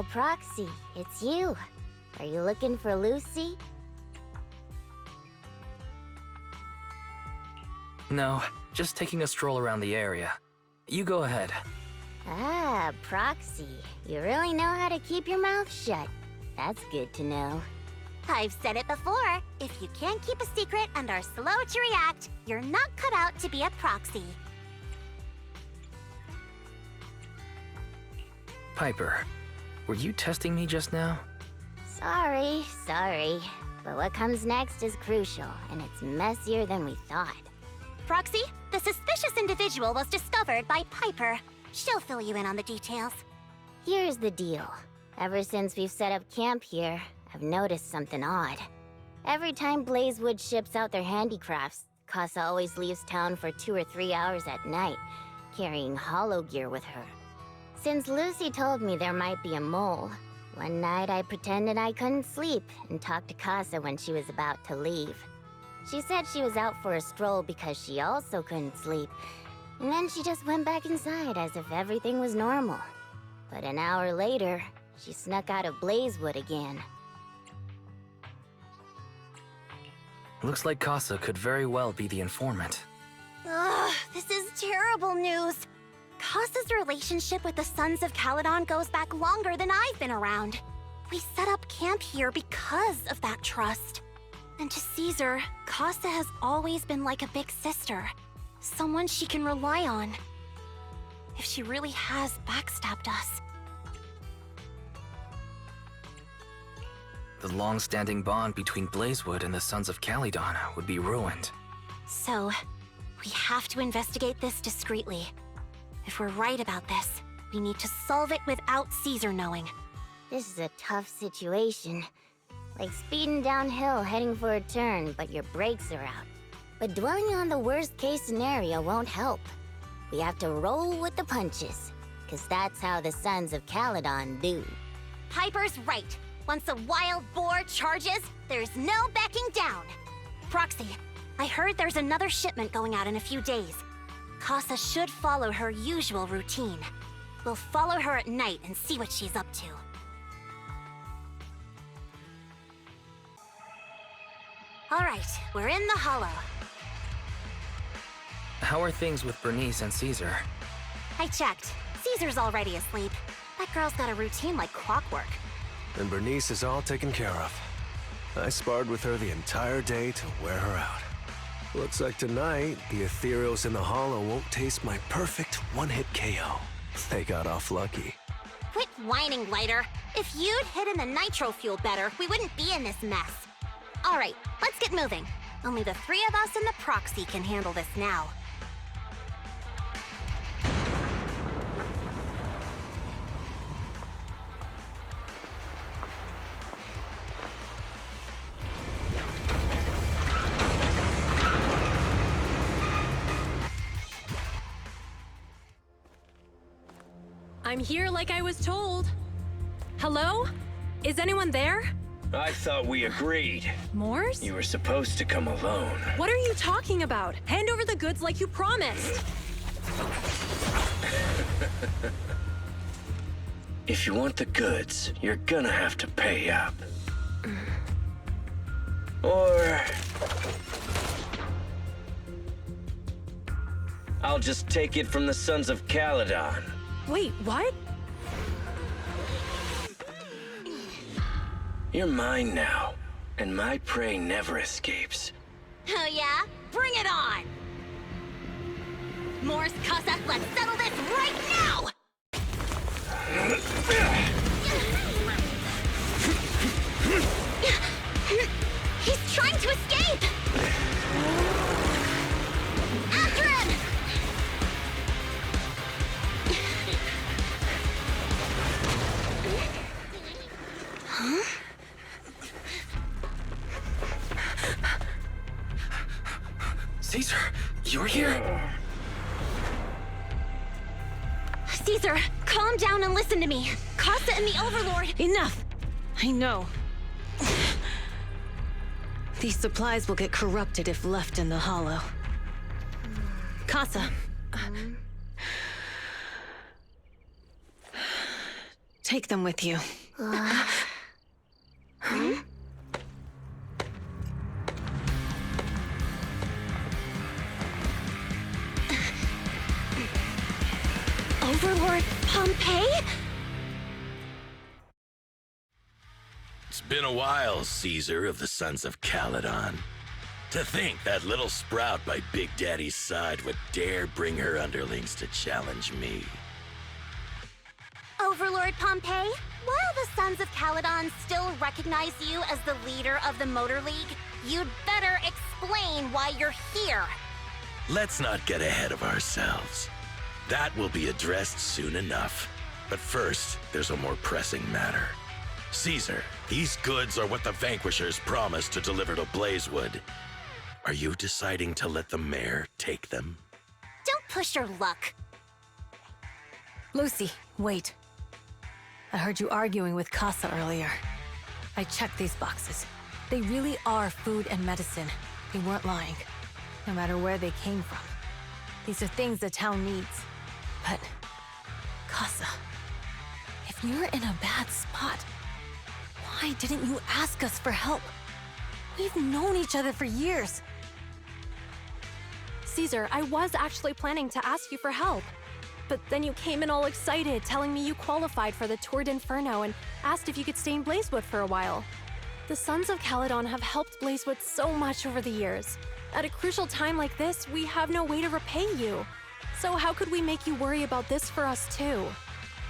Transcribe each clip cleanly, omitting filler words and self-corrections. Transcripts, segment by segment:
Oh, Proxy, it's you. Are you looking for Lucy? No, just taking a stroll around the area. You go ahead. Ah, Proxy. You really know how to keep your mouth shut. That's good to know. I've said it before. If you can't keep a secret and are slow to react, you're not cut out to be a proxy. Piper, were you testing me just now? Sorry. But what comes next is crucial, and it's messier than we thought. Proxy, the suspicious individual was discovered by Piper. She'll fill you in on the details. Here's the deal. Ever since we've set up camp here, I've noticed something odd. Every time Blazewood ships out their handicrafts, Casa always leaves town for 2 or 3 hours at night, carrying hollow gear with her. Since Lucy told me there might be a mole, one night I pretended I couldn't sleep and talked to Casa when she was about to leave. She said she was out for a stroll because she also couldn't sleep, and then she just went back inside as if everything was normal. But an hour later, she snuck out of Blazewood again. Looks like Casa could very well be the informant. Ugh, this is terrible news. Casa's relationship with the Sons of Caledon goes back longer than I've been around. We set up camp here because of that trust. And to Caesar, Casa has always been like a big sister. Someone she can rely on. If she really has backstabbed us. The long-standing bond between Blazewood and the Sons of Caledon would be ruined. So, we have to investigate this discreetly. If we're right about this, we need to solve it without Caesar knowing. This is a tough situation. Like speeding downhill heading for a turn, but your brakes are out. But dwelling on the worst-case scenario won't help. We have to roll with the punches, because that's how the Sons of Caledon do. Piper's right. Once a wild boar charges, there's no backing down. Proxy, I heard there's another shipment going out in a few days. Casa should follow her usual routine. We'll follow her at night and see what she's up to. All right, we're in the hollow. How are things with Bernice and Caesar? I checked. Caesar's already asleep. That girl's got a routine like clockwork. And Bernice is all taken care of. I sparred with her the entire day to wear her out. Looks like tonight, the ethereals in the hollow won't taste my perfect one-hit KO. They got off lucky. Quit whining, Lighter. If you'd hidden the nitro fuel better, we wouldn't be in this mess. All right, let's get moving. Only the 3 of us and the proxy can handle this now. I'm here like I was told. Hello? Is anyone there? I thought we agreed. Morse? You were supposed to come alone. What are you talking about? Hand over the goods like you promised. If you want the goods, you're gonna have to pay up. Or... I'll just take it from the Sons of Caledon. Wait, what? You're mine now, and my prey never escapes. Oh yeah? Bring it on! Morse, Casa, let's settle this right now! He's trying to escape! After him! Huh? Caesar, you're here? Caesar, calm down and listen to me. Casa and the Overlord... Enough! I know. These supplies will get corrupted if left in the hollow. Casa. take them with you. Overlord Pompeii? It's been a while, Caesar of the Sons of Caledon. To think that little sprout by Big Daddy's side would dare bring her underlings to challenge me. Overlord Pompeii, while the Sons of Caledon still recognize you as the leader of the Motor League, you'd better explain why you're here. Let's not get ahead of ourselves. That will be addressed soon enough. But first, there's a more pressing matter. Caesar, these goods are what the Vanquishers promised to deliver to Blazewood. Are you deciding to let the mayor take them? Don't push your luck. Lucy, wait. I heard you arguing with Casa earlier. I checked these boxes. They really are food and medicine. They weren't lying, no matter where they came from. These are things the town needs. But, Casa, if you're in a bad spot, why didn't you ask us for help? We've known each other for years. Caesar, I was actually planning to ask you for help. But then you came in all excited, telling me you qualified for the Tour d'Inferno and asked if you could stay in Blazewood for a while. The Sons of Caledon have helped Blazewood so much over the years. At a crucial time like this, we have no way to repay you. So how could we make you worry about this for us too?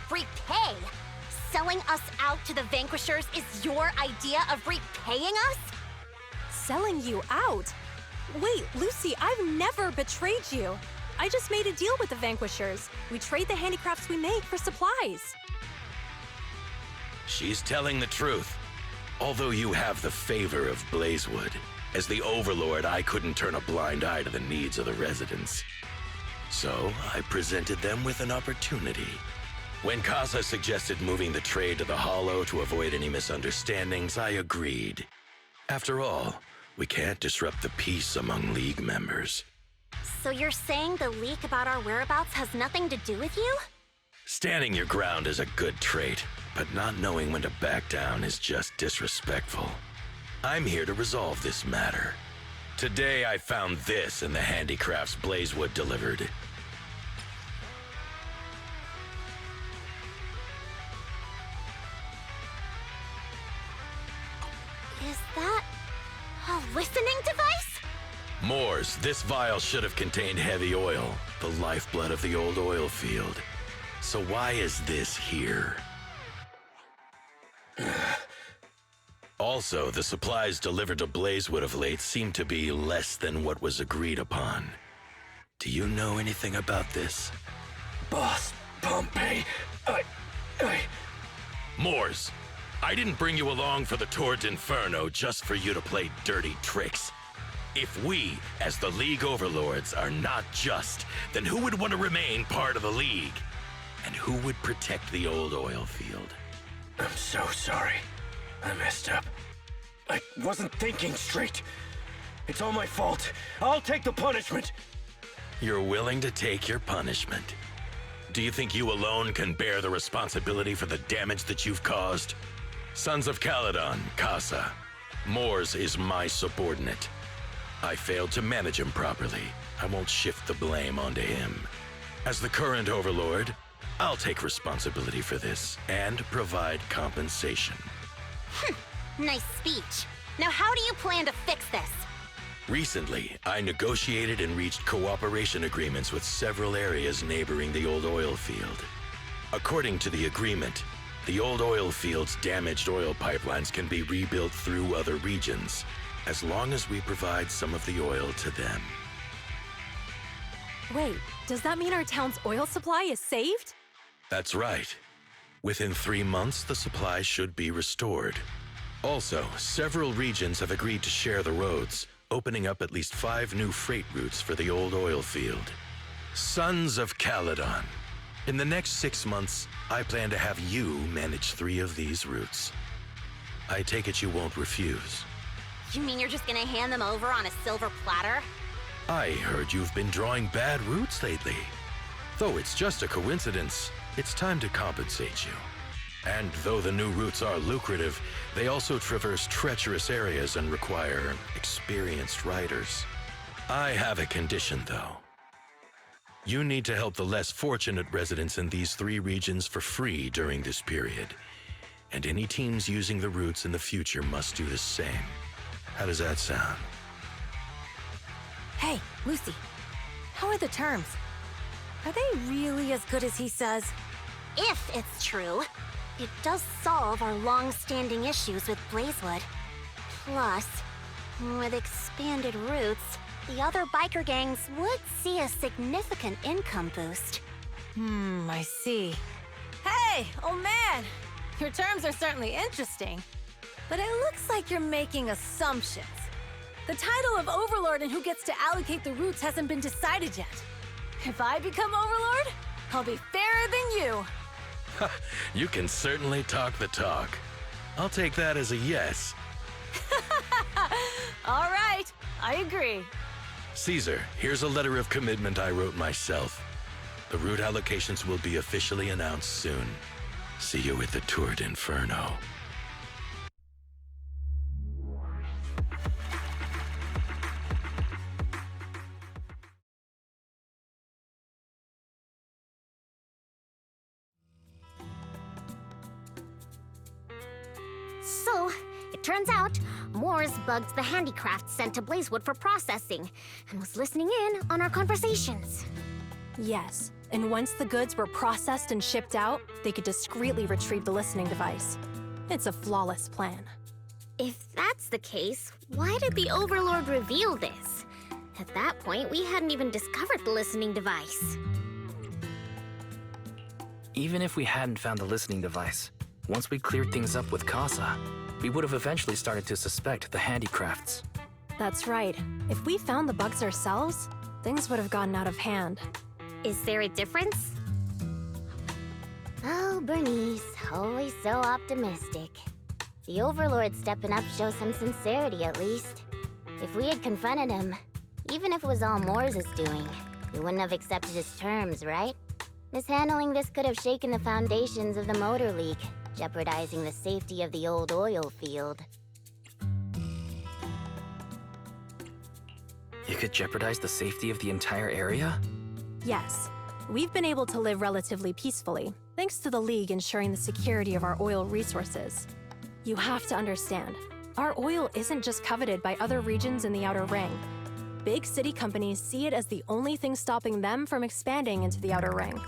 Repay? Selling us out to the Vanquishers is your idea of repaying us? Selling you out? Wait, Lucy, I've never betrayed you. I just made a deal with the Vanquishers. We trade the handicrafts we make for supplies. She's telling the truth. Although you have the favor of Blazewood, as the Overlord, I couldn't turn a blind eye to the needs of the residents. So, I presented them with an opportunity. When Casa suggested moving the trade to the Hollow to avoid any misunderstandings, I agreed. After all, we can't disrupt the peace among League members. So you're saying the leak about our whereabouts has nothing to do with you? Standing your ground is a good trait, but not knowing when to back down is just disrespectful. I'm here to resolve this matter. Today I found this in the handicrafts Blazewood delivered. Is that a listening device? Moors, this vial should have contained heavy oil, the lifeblood of the old oil field. So why is this here? Also, the supplies delivered to Blazewood of late seem to be less than what was agreed upon. Do you know anything about this? Boss, Pompeii, Moors, I didn't bring you along for the Tour d'Inferno just for you to play dirty tricks. If we, as the League Overlords, are not just, then who would want to remain part of the League? And who would protect the old oil field? I'm so sorry. I messed up. I wasn't thinking straight. It's all my fault. I'll take the punishment. You're willing to take your punishment. Do you think you alone can bear the responsibility for the damage that you've caused? Sons of Caledon, Casa. Moors is my subordinate. I failed to manage him properly. I won't shift the blame onto him. As the current Overlord, I'll take responsibility for this and provide compensation. Nice speech. Now how do you plan to fix this? Recently, I negotiated and reached cooperation agreements with several areas neighboring the old oil field. According to the agreement, the old oil field's damaged oil pipelines can be rebuilt through other regions, as long as we provide some of the oil to them. Wait, does that mean our town's oil supply is saved? That's right. Within 3 months, the supply should be restored. Also, several regions have agreed to share the roads, opening up at least 5 new freight routes for the old oil field. Sons of Caledon. In the next 6 months, I plan to have you manage 3 of these routes. I take it you won't refuse. You mean you're just gonna hand them over on a silver platter? I heard you've been drawing bad routes lately. Though it's just a coincidence, it's time to compensate you. And though the new routes are lucrative, they also traverse treacherous areas and require experienced riders. I have a condition, though. You need to help the less fortunate residents in these 3 regions for free during this period. And any teams using the routes in the future must do the same. How does that sound? Hey, Lucy. How are the terms? Are they really as good as he says? If it's true, it does solve our long-standing issues with Blazewood. Plus, with expanded routes, the other biker gangs would see a significant income boost. I see. Hey, old man! Your terms are certainly interesting, but it looks like you're making assumptions. The title of Overlord and who gets to allocate the routes hasn't been decided yet. If I become Overlord, I'll be fairer than you. You can certainly talk the talk. I'll take that as a yes. All right, I agree. Caesar, here's a letter of commitment I wrote myself. The route allocations will be officially announced soon. See you at the Tour d'Inferno. So, it turns out, Moores bugged the handicrafts sent to Blazewood for processing, and was listening in on our conversations. Yes, and once the goods were processed and shipped out, they could discreetly retrieve the listening device. It's a flawless plan. If that's the case, why did the Overlord reveal this? At that point, we hadn't even discovered the listening device. Even if we hadn't found the listening device, once we cleared things up with Casa, we would have eventually started to suspect the handicrafts. That's right. If we found the bugs ourselves, things would have gotten out of hand. Is there a difference? Oh, Bernice, always so optimistic. The Overlord stepping up shows some sincerity, at least. If we had confronted him, even if it was all Moores' doing, we wouldn't have accepted his terms, right? Mishandling this could have shaken the foundations of the Motor League, jeopardizing the safety of the old oil field. It could jeopardize the safety of the entire area? Yes, we've been able to live relatively peacefully, thanks to the League ensuring the security of our oil resources. You have to understand, our oil isn't just coveted by other regions in the Outer Ring. Big city companies see it as the only thing stopping them from expanding into the Outer Ring.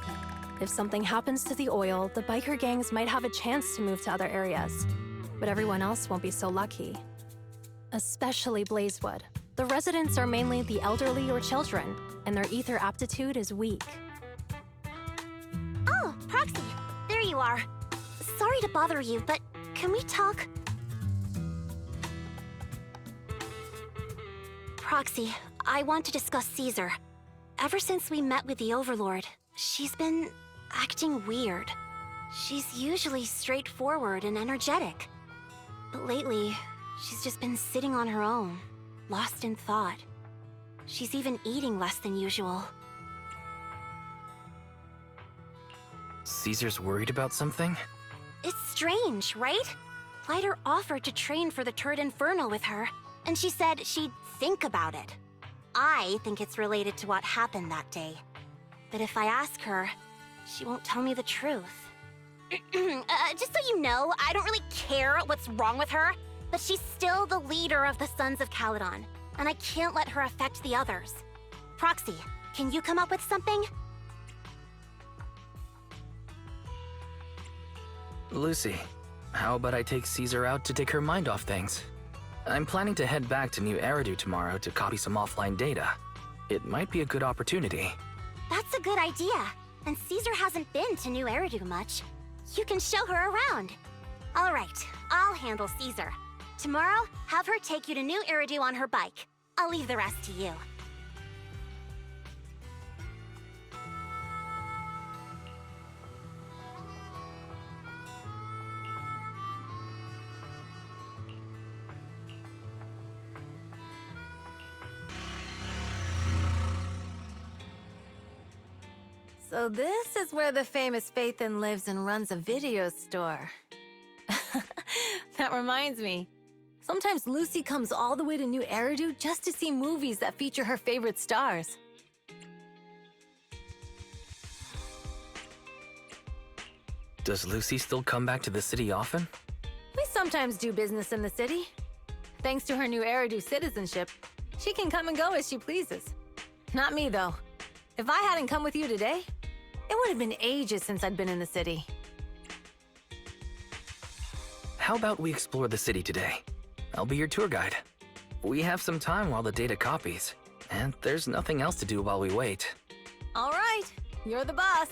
If something happens to the oil, the biker gangs might have a chance to move to other areas. But everyone else won't be so lucky. Especially Blazewood. The residents are mainly the elderly or children, and their ether aptitude is weak. Oh, Proxy, there you are. Sorry to bother you, but can we talk? Proxy, I want to discuss Caesar. Ever since we met with the Overlord, she's been acting weird. She's usually straightforward and energetic. But lately, she's just been sitting on her own, lost in thought. She's even eating less than usual. Caesar's worried about something? It's strange, right? Lighter offered to train for the Tour d'Inferno with her, and she said she'd think about it. I think it's related to what happened that day. But if I ask her, she won't tell me the truth. Just so you know, I don't really care what's wrong with her, but she's still the leader of the Sons of Caledon, and I can't let her affect the others. Proxy, can you come up with something? Lucy, how about I take Caesar out to take her mind off things? I'm planning to head back to New Eridu tomorrow to copy some offline data. It might be a good opportunity. That's a good idea. And Caesar hasn't been to New Eridu much. You can show her around. All right, I'll handle Caesar. Tomorrow, have her take you to New Eridu on her bike. I'll leave the rest to you. So this is where the famous Phaethon lives and runs a video store. That reminds me. Sometimes Lucy comes all the way to New Eridu just to see movies that feature her favorite stars. Does Lucy still come back to the city often? We sometimes do business in the city. Thanks to her New Eridu citizenship, she can come and go as she pleases. Not me, though. If I hadn't come with you today, it would have been ages since I'd been in the city. How about we explore the city today? I'll be your tour guide. We have some time while the data copies, and there's nothing else to do while we wait. All right, you're the boss.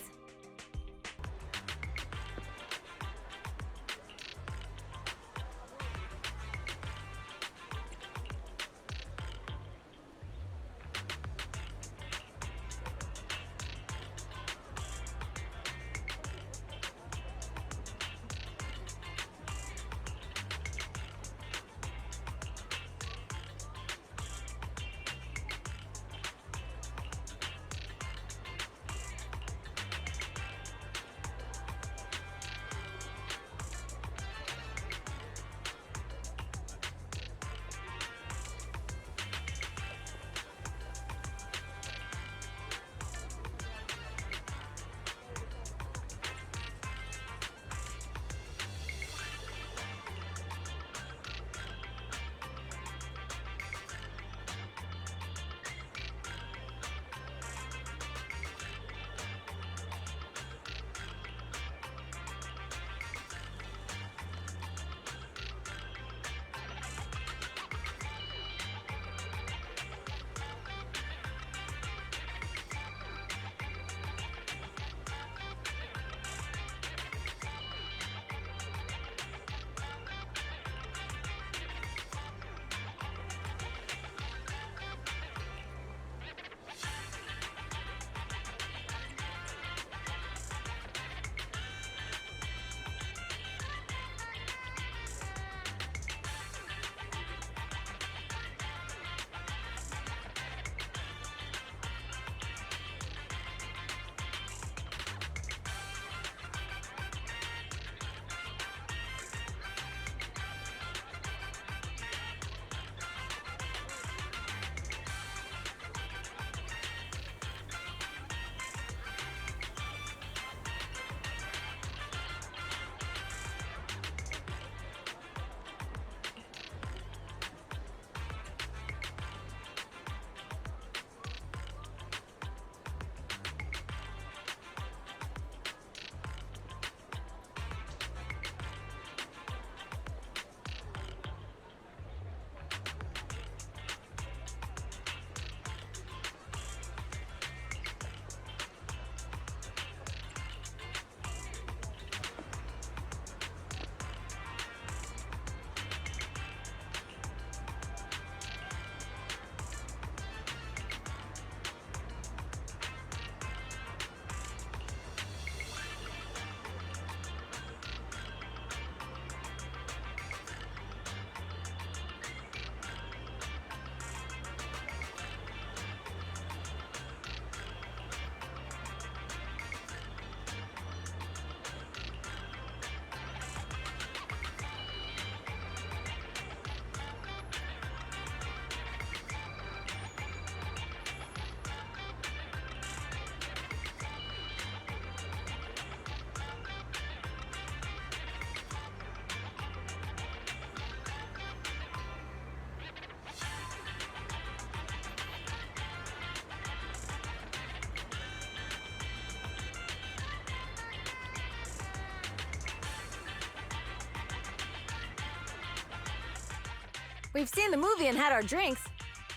We've seen the movie and had our drinks.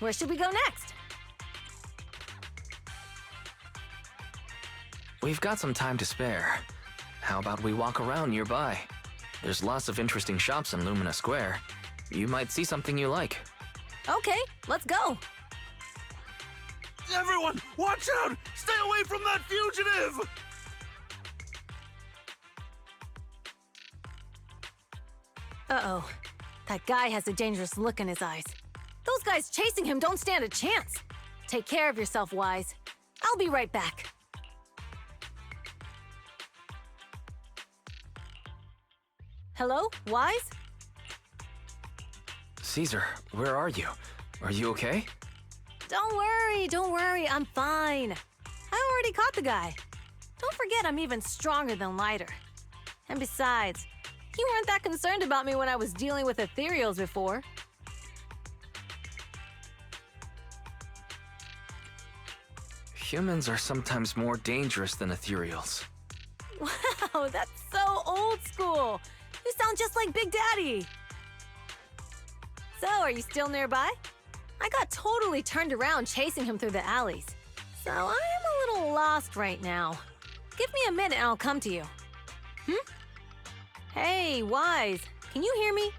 Where should we go next? We've got some time to spare. How about we walk around nearby? There's lots of interesting shops in Lumina Square. You might see something you like. Okay, let's go. Everyone, watch out! Stay away from that fugitive! Uh-oh. That guy has a dangerous look in his eyes. Those guys chasing him don't stand a chance. Take care of yourself, Wise. I'll be right back. Hello? Wise? Caesar, where are you? Are you okay? Don't worry, I'm fine. I already caught the guy. Don't forget I'm even stronger than Lighter. And besides, you weren't that concerned about me when I was dealing with ethereals before. Humans are sometimes more dangerous than ethereals. Wow, that's so old school. You sound just like Big Daddy. So, are you still nearby? I got totally turned around chasing him through the alleys. So, I am a little lost right now. Give me a minute and I'll come to you. Hey, Wise, can you hear me?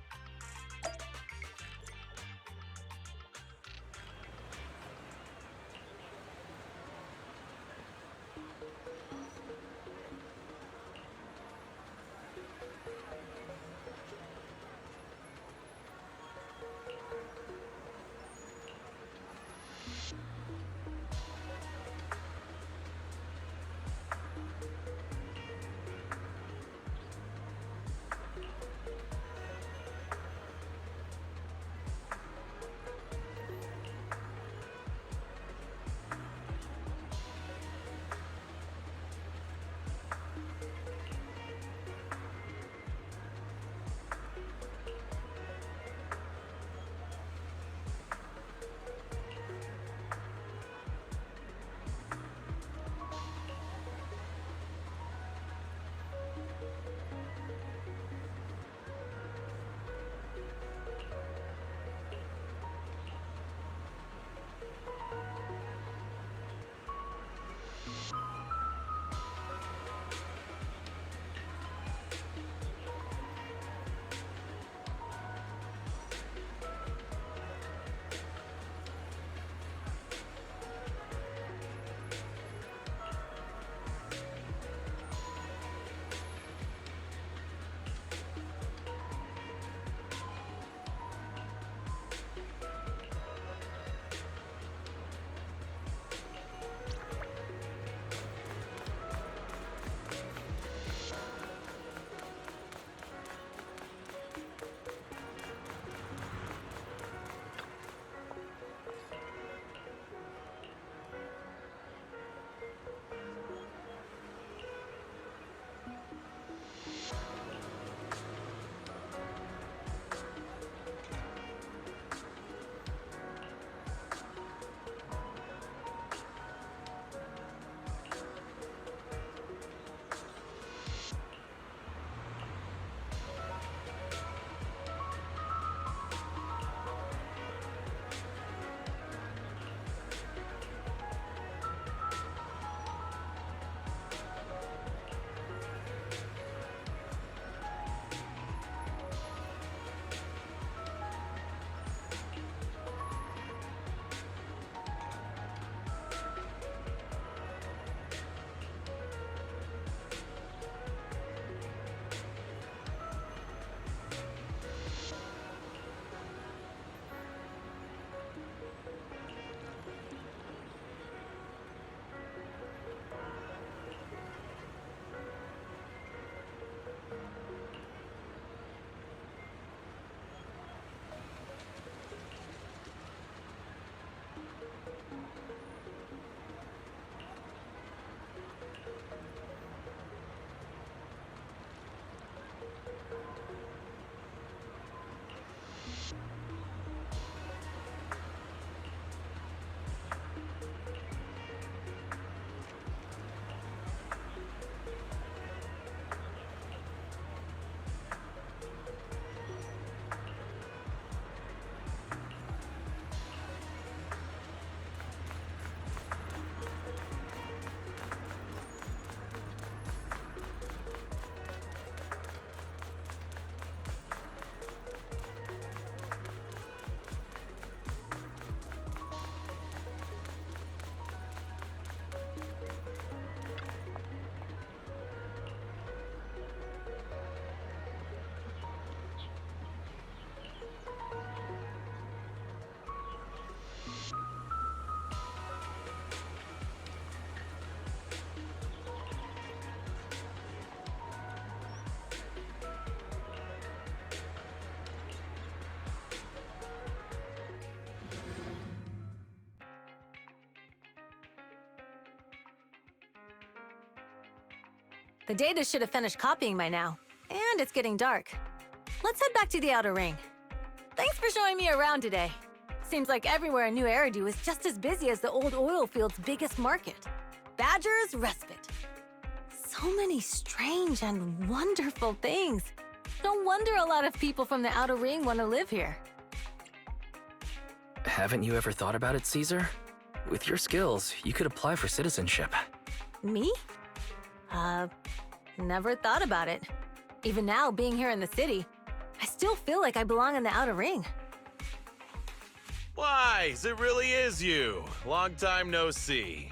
The data should have finished copying by now, and it's getting dark. Let's head back to the Outer Ring. Thanks for showing me around today. Seems like everywhere in New Eridu is just as busy as the old oil field's biggest market. Badger's Respite. So many strange and wonderful things. No wonder a lot of people from the Outer Ring want to live here. Haven't you ever thought about it, Caesar? With your skills, you could apply for citizenship. Me? Never thought about it. Even now, being here in the city, I still feel like I belong in the Outer Ring. Wise, it really is you. Long time no see.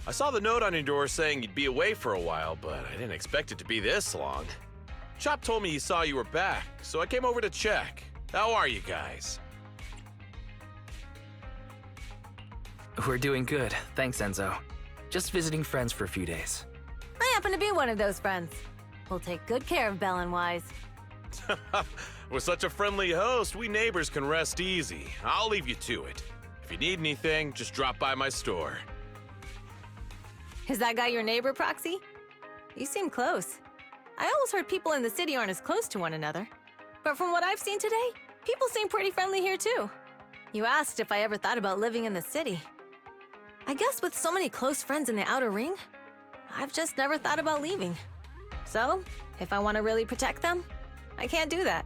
I saw the note on your door saying you'd be away for a while, but I didn't expect it to be this long. Chop told me he saw you were back, so I came over to check. How are you guys? We're doing good, thanks, Enzo. Just visiting friends for a few days. I happen to be one of those friends. We'll take good care of Belle and Wise. With such a friendly host, we neighbors can rest easy. I'll leave you to it. If you need anything, just drop by my store. Is that guy your neighbor, Proxy? You seem close. I always heard people in the city aren't as close to one another. But from what I've seen today, people seem pretty friendly here too. You asked if I ever thought about living in the city. I guess with so many close friends in the Outer Ring, I've just never thought about leaving. So, if I want to really protect them, I can't do that.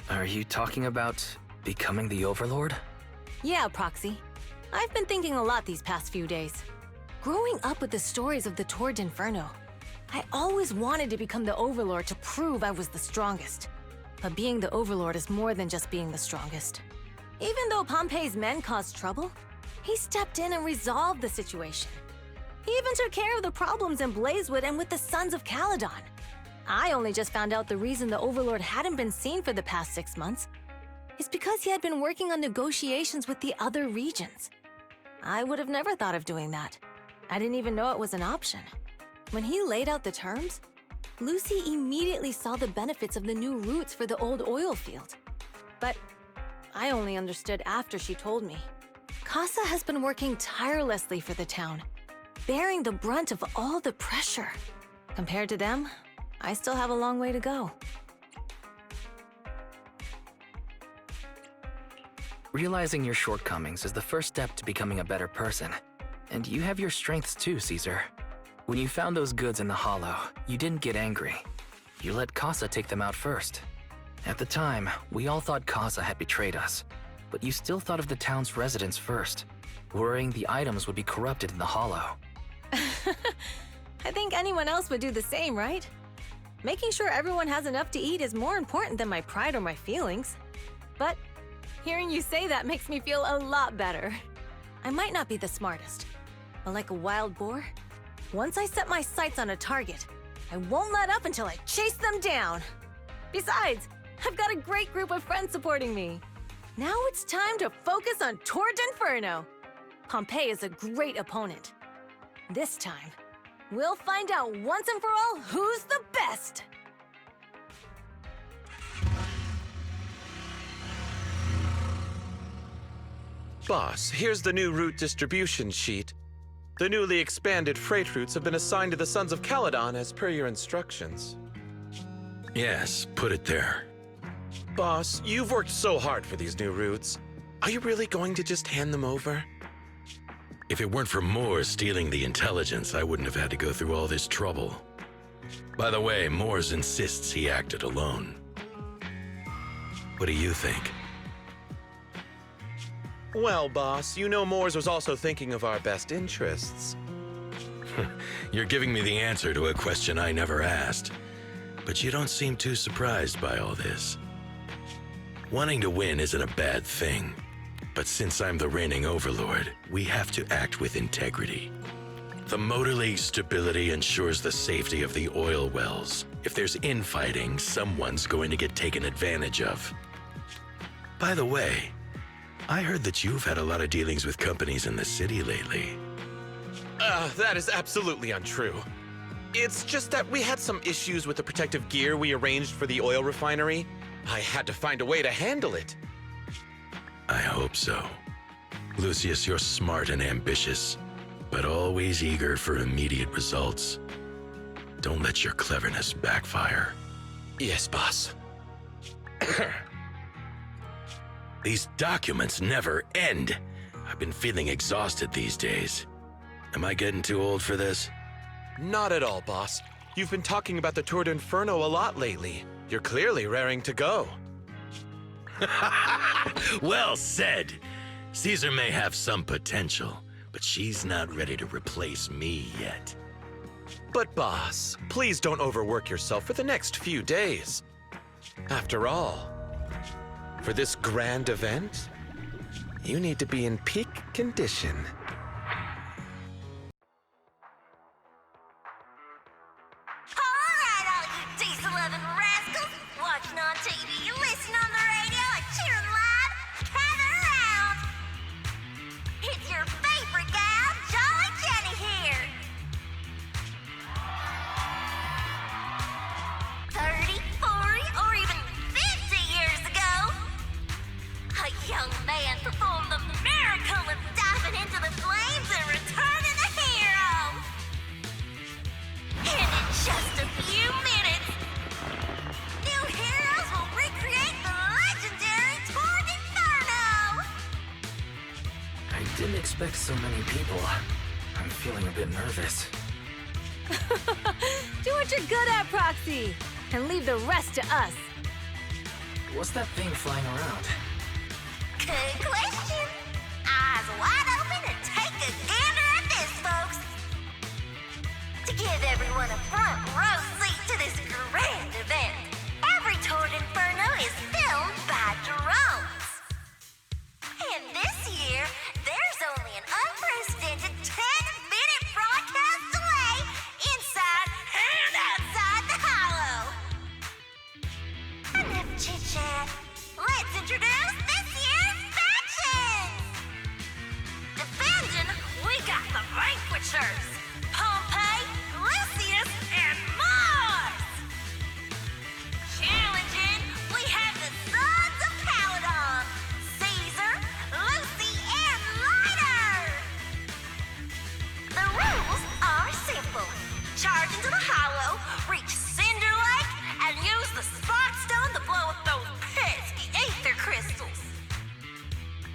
Are you talking about becoming the Overlord? Yeah, Proxy. I've been thinking a lot these past few days. Growing up with the stories of the Tour d'Inferno, I always wanted to become the Overlord to prove I was the strongest. But being the Overlord is more than just being the strongest. Even though Pompey's men caused trouble, he stepped in and resolved the situation. He even took care of the problems in Blazewood and with the Sons of Caledon. I only just found out the reason the Overlord hadn't been seen for the past 6 months is because he had been working on negotiations with the other regions. I would have never thought of doing that. I didn't even know it was an option. When he laid out the terms, Lucy immediately saw the benefits of the new routes for the old oil field. But I only understood after she told me. Casa has been working tirelessly for the town, bearing the brunt of all the pressure. Compared to them, I still have a long way to go. Realizing your shortcomings is the first step to becoming a better person. And you have your strengths too, Caesar. When you found those goods in the hollow, you didn't get angry. You let Casa take them out first. At the time, we all thought Casa had betrayed us, but you still thought of the town's residents first, worrying the items would be corrupted in the hollow. I think anyone else would do the same, right? Making sure everyone has enough to eat is more important than my pride or my feelings. But hearing you say that makes me feel a lot better. I might not be the smartest, but like a wild boar, once I set my sights on a target, I won't let up until I chase them down. Besides, I've got a great group of friends supporting me. Now it's time to focus on Tour d'Inferno. Pompey is a great opponent. This time, we'll find out once and for all who's the best! Boss, here's the new route distribution sheet. The newly expanded freight routes have been assigned to the Sons of Caledon as per your instructions. Yes, put it there. Boss, you've worked so hard for these new routes. Are you really going to just hand them over? If it weren't for Moores stealing the intelligence, I wouldn't have had to go through all this trouble. By the way, Moores insists he acted alone. What do you think? Well, boss, you know Moores was also thinking of our best interests. You're giving me the answer to a question I never asked. But you don't seem too surprised by all this. Wanting to win isn't a bad thing. But since I'm the reigning overlord, we have to act with integrity. The Motor League's stability ensures the safety of the oil wells. If there's infighting, someone's going to get taken advantage of. By the way, I heard that you've had a lot of dealings with companies in the city lately. That is absolutely untrue. It's just that we had some issues with the protective gear we arranged for the oil refinery. I had to find a way to handle it. I hope so. Lucius, you're smart and ambitious, but always eager for immediate results. Don't let your cleverness backfire. Yes, boss. These documents never end. I've been feeling exhausted these days. Am I getting too old for this? Not at all, boss. You've been talking about the Tour d'Inferno a lot lately. You're clearly raring to go. Well said. Caesar may have some potential, but she's not ready to replace me yet. But boss, please don't overwork yourself for the next few days. After all, for this grand event, you need to be in peak condition. Alright, all you diesel-loving rascals, watching on TV, listening on the radio, and cheering live, gather around! It's your favorite gal, Jolly Jenny here! 30, 40, or even 50 years ago, a young man performed the miracle of diving into the flames and returning a hero! And in just a few minutes, new heroes will recreate the legendary Tour d'Inferno! I didn't expect so many people. I'm feeling a bit nervous. Do what you're good at, Proxy, and leave the rest to us. What's that thing flying around? Good question. Eyes wide open and take a gander at this, folks. To give everyone a front row seat to this grand event, every Tour d'Inferno is filmed by drones. And this year, there's only an unprecedented 10-minute broadcast delay inside and outside the hollow. Enough chit-chat. Let's introduce this year's factions! Defending, we got the Vanquishers, Pompey, Lucius, and Mars! Challenging, we have the Sons of Caledon, Caesar, Lucy, and Lighter! The rules are simple. Charge into the hollow, reach Cinder Lake, and use the Spark Stone to blow up those pesky ether crystals.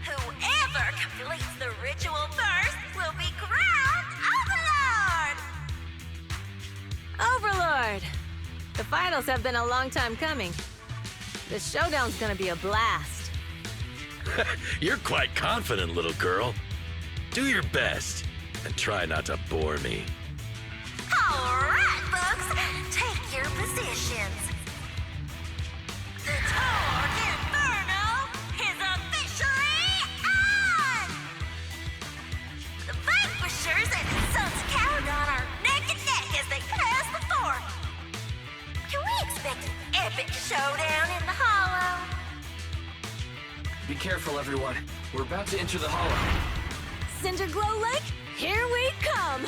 Whoever completes the ritual first will be crowned Overlord! Overlord! The finals have been a long time coming. The showdown's gonna be a blast. You're quite confident, little girl. Do your best, and try not to bore me. All right, folks, take your positions. The Tour d'Inferno is officially on! The Vanquishers and the Sons of Caledon are neck and neck as they pass the fort. Can we expect an epic showdown in the hollow? Be careful, everyone. We're about to enter the hollow. Cinder Glow Lake, here we come!